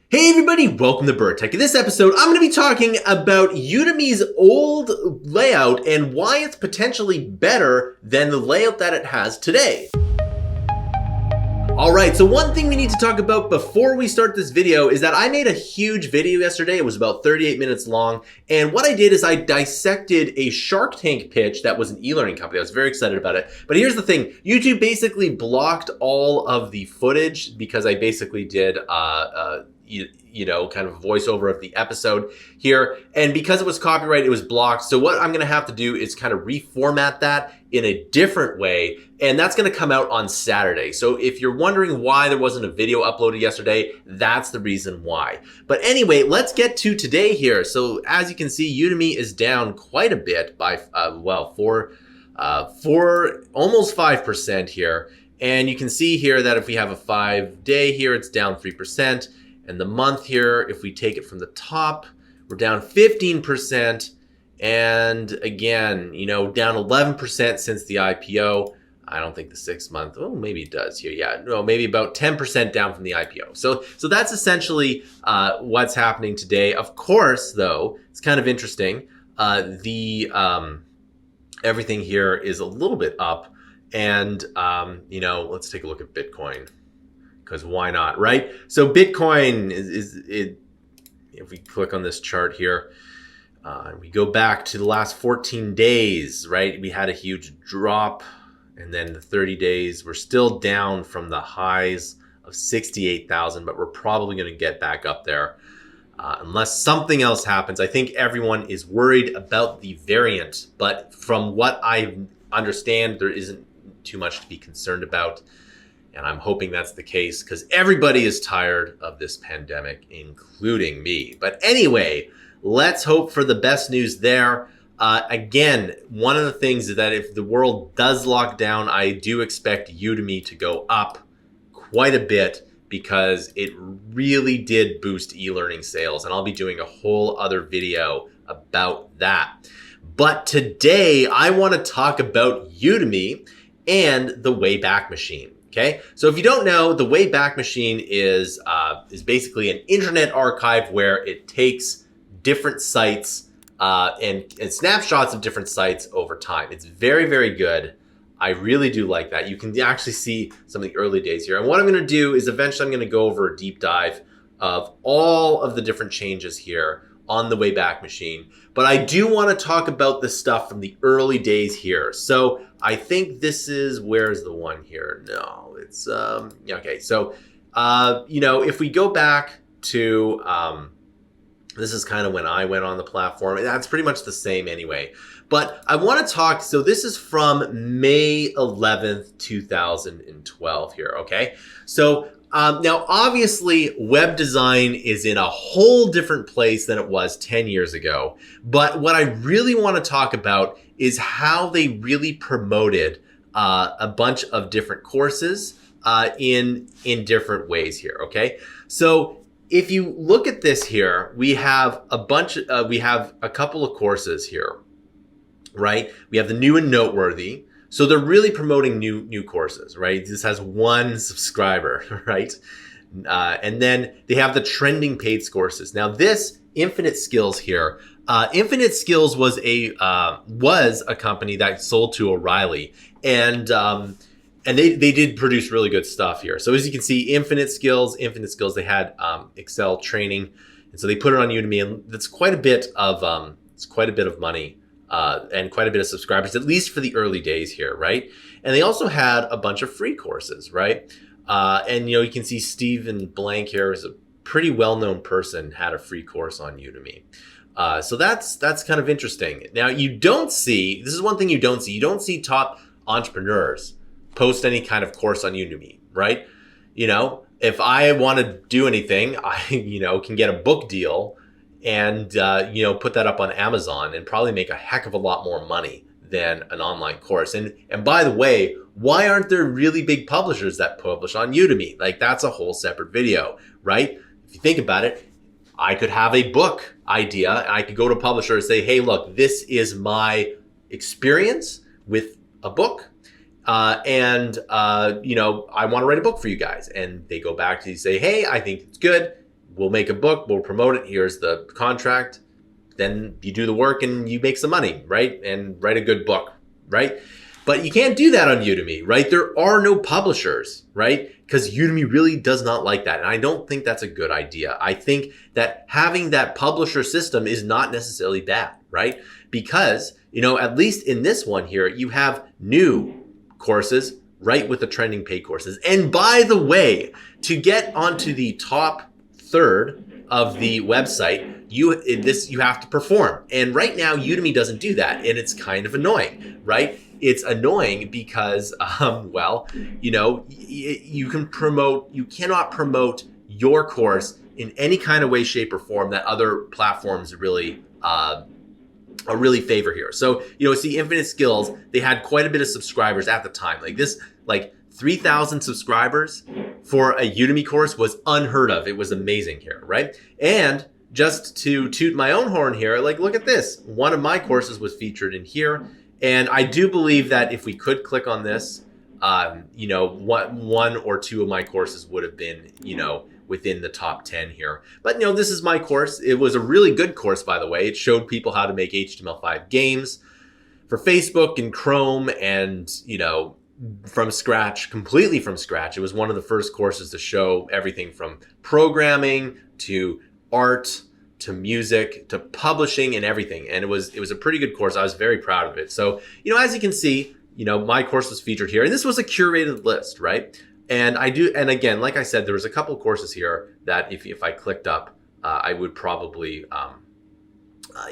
Hey everybody, welcome to Bura Tech. In this episode, I'm going to be talking about Udemy's old layout and why it's potentially better than the layout that it has today. Alright, so one thing we need to talk about before we start this video is that I made a huge video yesterday. It was about 38 minutes long, and what I did is I dissected a Shark Tank pitch that was an e-learning company. I was very excited about it. But here's the thing, YouTube basically blocked all of the footage because I basically did kind of voiceover of the episode here. And because it was copyright, it was blocked. So what I'm going to have to do is kind of reformat that in a different way. And that's going to come out on Saturday. So if you're wondering why there wasn't a video uploaded yesterday, that's the reason why. But anyway, let's get to today here. So as you can see, Udemy is down quite a bit by, for almost 5% here. And you can see here that if we have a 5-day here, it's down 3%. And the month here, if we take it from the top, we're down 15%. And again, down 11% since the IPO. I don't think the 6 month, oh, maybe it does here. Yeah, no, maybe about 10% down from the IPO. So that's essentially what's happening today. Of course, though, it's kind of interesting. Everything here is a little bit up. And, let's take a look at Bitcoin. Because why not, right? So Bitcoin if we click on this chart here, we go back to the last 14 days, right? We had a huge drop, and then the 30 days, we're still down from the highs of 68,000, but we're probably going to get back up there unless something else happens. I think everyone is worried about the variant, but from what I understand, there isn't too much to be concerned about. And I'm hoping that's the case because everybody is tired of this pandemic, including me. But anyway, let's hope for the best news there. Again, one of the things is that if the world does lock down, I do expect Udemy to go up quite a bit because it really did boost e-learning sales. And I'll be doing a whole other video about that. But today, I want to talk about Udemy and the Wayback Machine. Okay, so if you don't know, the Wayback Machine is basically an internet archive where it takes different sites and snapshots of different sites over time. It's very, very good. I really do like that. You can actually see some of the early days here. And what I'm going to do is eventually I'm going to go over a deep dive of all of the different changes here on the Wayback Machine. But I do want to talk about the stuff from the early days here. So I think this is, where's the one here? No, it's, okay. So, if we go back to, this is kind of when I went on the platform. That's pretty much the same anyway. But I want to talk, so this is from May 11th, 2012 here, okay? So now, obviously, web design is in a whole different place than it was 10 years ago. But what I really want to talk about is how they really promoted a bunch of different courses in different ways here, okay? So if you look at this here, we have we have a couple of courses here, right? We have the new and noteworthy. So they're really promoting new courses, right? This has one subscriber, right? And then they have the trending paid courses. Now this Infinite Skills here, Infinite Skills was a company that sold to O'Reilly, and they did produce really good stuff here. So as you can see, Infinite Skills, they had Excel training, and so they put it on Udemy, and that's quite a bit of money. And quite a bit of subscribers, at least for the early days here, right? And they also had a bunch of free courses, right? And you can see Stephen Blank here is a pretty well-known person, had a free course on Udemy. So that's kind of interesting. Now you don't see, this is one thing you don't see top entrepreneurs post any kind of course on Udemy, right? If I want to do anything, I, can get a book deal and, put that up on Amazon and probably make a heck of a lot more money than an online course. And by the way, why aren't there really big publishers that publish on Udemy? Like, that's a whole separate video, right? If you think about it, I could have a book idea and I could go to a publisher and say, hey, look, this is my experience with a book. I want to write a book for you guys. And they go back to you, say, hey, I think it's good. we'll make a book, we'll promote it, here's the contract, then you do the work and you make some money, right? And write a good book, right? But you can't do that on Udemy, right? There are no publishers, right? Because Udemy really does not like that. And I don't think that's a good idea. I think that having that publisher system is not necessarily bad, right? Because, at least in this one here, you have new courses right with the trending paid courses. And by the way, to get onto the top third of the website, you have to perform. And right now, Udemy doesn't do that. And it's kind of annoying, right? It's annoying because, you cannot promote your course in any kind of way, shape, or form that other platforms really favor here. So, see Infinite Skills, they had quite a bit of subscribers at the time. Like 3,000 subscribers for a Udemy course was unheard of. It was amazing here, right? And just to toot my own horn here, look at this. One of my courses was featured in here. And I do believe that if we could click on this, one or two of my courses would have been, within the top 10 here. But, this is my course. It was a really good course, by the way. It showed people how to make HTML5 games for Facebook and Chrome and, from scratch, completely from scratch. It was one of the first courses to show everything from programming to art to music to publishing and everything. And it was a pretty good course. I was very proud of it. So, as you can see, my course was featured here, and this was a curated list, right? And again, like I said, there was a couple of courses here that if I clicked up, I would probably,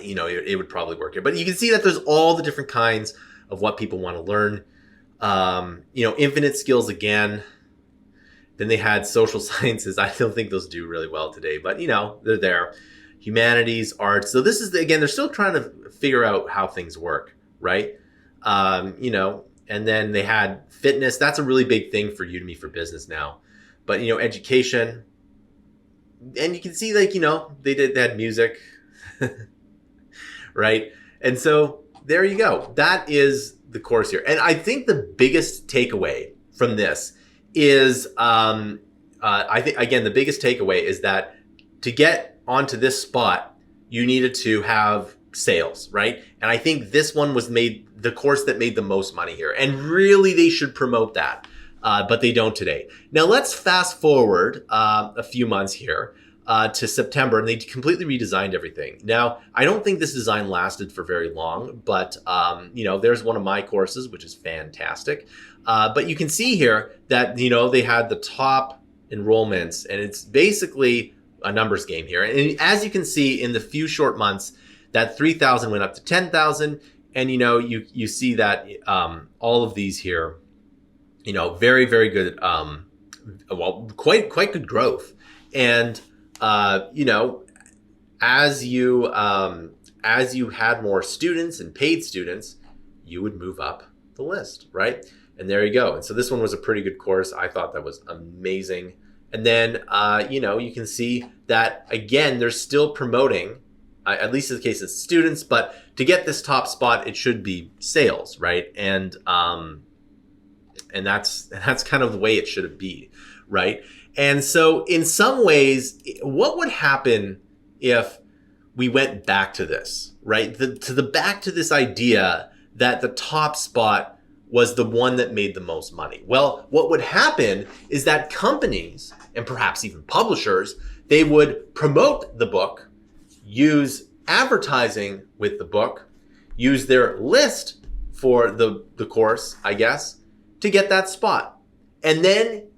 it would probably work here. But you can see that there's all the different kinds of what people want to learn. Infinite Skills again. Then they had social sciences. I don't think those do really well today, but they're there. Humanities, arts. So this is, again, they're still trying to figure out how things work, right? And then they had fitness. That's a really big thing for Udemy for Business now. But, education. And you can see, they had music, right? And so there you go. That is the course here. And I think the biggest takeaway from this is, the biggest takeaway is that to get onto this spot, you needed to have sales, right? And I think this one was the course that made the most money here. And really, they should promote that, but they don't today. Now, let's fast forward a few months here to September, and they completely redesigned everything. Now, I don't think this design lasted for very long, but, there's one of my courses, which is fantastic. But you can see here that, they had the top enrollments, and it's basically a numbers game here. And as you can see, in the few short months, that 3,000 went up to 10,000. And, you see that all of these here, very, very good, quite good growth. And, as you had more students and paid students, you would move up the list, right? And there you go. And so this one was a pretty good course. I thought that was amazing. And then, you can see that, again, they're still promoting, at least in the case of students, but to get this top spot, it should be sales, right? And that's kind of the way it should be, right? And so in some ways, what would happen if we went back to this, right? Back to this idea that the top spot was the one that made the most money. Well, what would happen is that companies, and perhaps even publishers, they would promote the book, use advertising with the book, use their list for the course, I guess, to get that spot. And then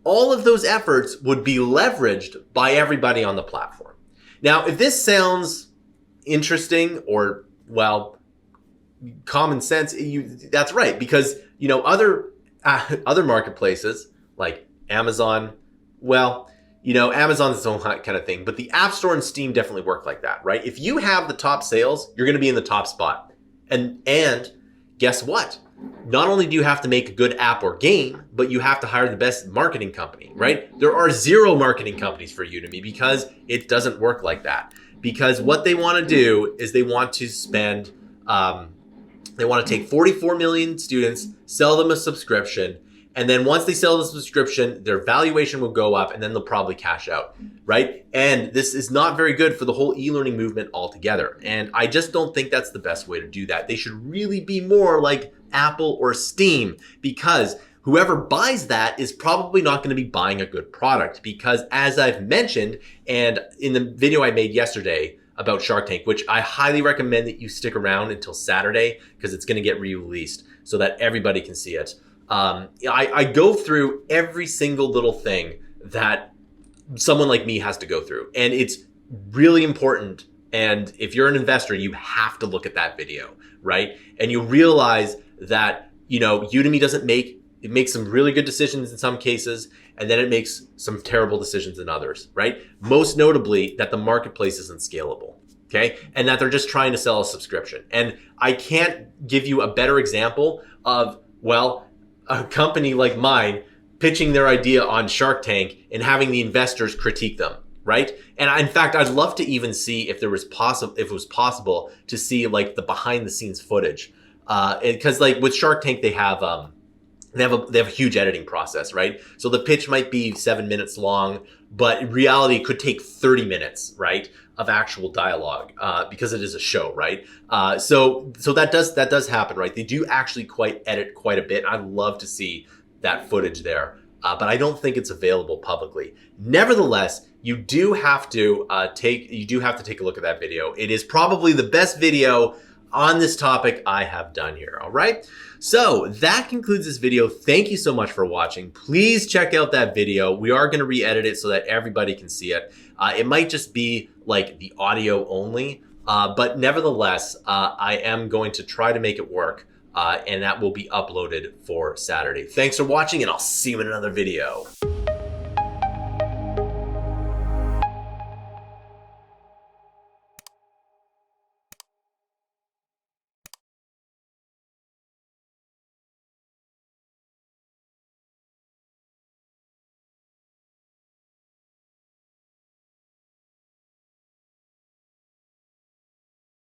all of those efforts would be leveraged by everybody on the platform. Now, if this sounds interesting or, common sense, that's right, because other marketplaces like Amazon, Amazon's its own kind of thing, but the App Store and Steam definitely work like that, right? If you have the top sales, you're going to be in the top spot. And guess what? Not only do you have to make a good app or game, but you have to hire the best marketing company, right? There are 0 marketing companies for Udemy because it doesn't work like that. Because what they want to do is they want to spend, they want to take 44 million students, sell them a subscription, And then once they sell the subscription, their valuation will go up and then they'll probably cash out, right? And this is not very good for the whole e-learning movement altogether. And I just don't think that's the best way to do that. They should really be more like Apple or Steam, because whoever buys that is probably not going to be buying a good product, because as I've mentioned, and in the video I made yesterday about Shark Tank, which I highly recommend that you stick around until Saturday because it's going to get re-released so that everybody can see it. I go through every single little thing that someone like me has to go through, and it's really important. And if you're an investor, you have to look at that video, right? And you realize that, Udemy it makes some really good decisions in some cases, and then it makes some terrible decisions in others, right? Most notably that the marketplace isn't scalable, okay? And that they're just trying to sell a subscription. And I can't give you a better example of, a company like mine pitching their idea on Shark Tank and having the investors critique them, right? And in fact, I'd love to even see if it was possible to see like the behind the scenes footage. Because like with Shark Tank, they have a huge editing process, right? So the pitch might be 7 minutes long, but in reality it could take 30 minutes, right, of actual dialogue, because it is a show, right? So that does happen, right? They do actually edit quite a bit. I'd love to see that footage there, but I don't think it's available publicly. Nevertheless, you do have to take a look at that video. It is probably the best video on this topic I have done here, all right? So that concludes this video. Thank you so much for watching. Please check out that video. We are gonna re-edit it so that everybody can see it. It might just be like the audio only, but nevertheless, I am going to try to make it work, and that will be uploaded for Saturday. Thanks for watching, and I'll see you in another video.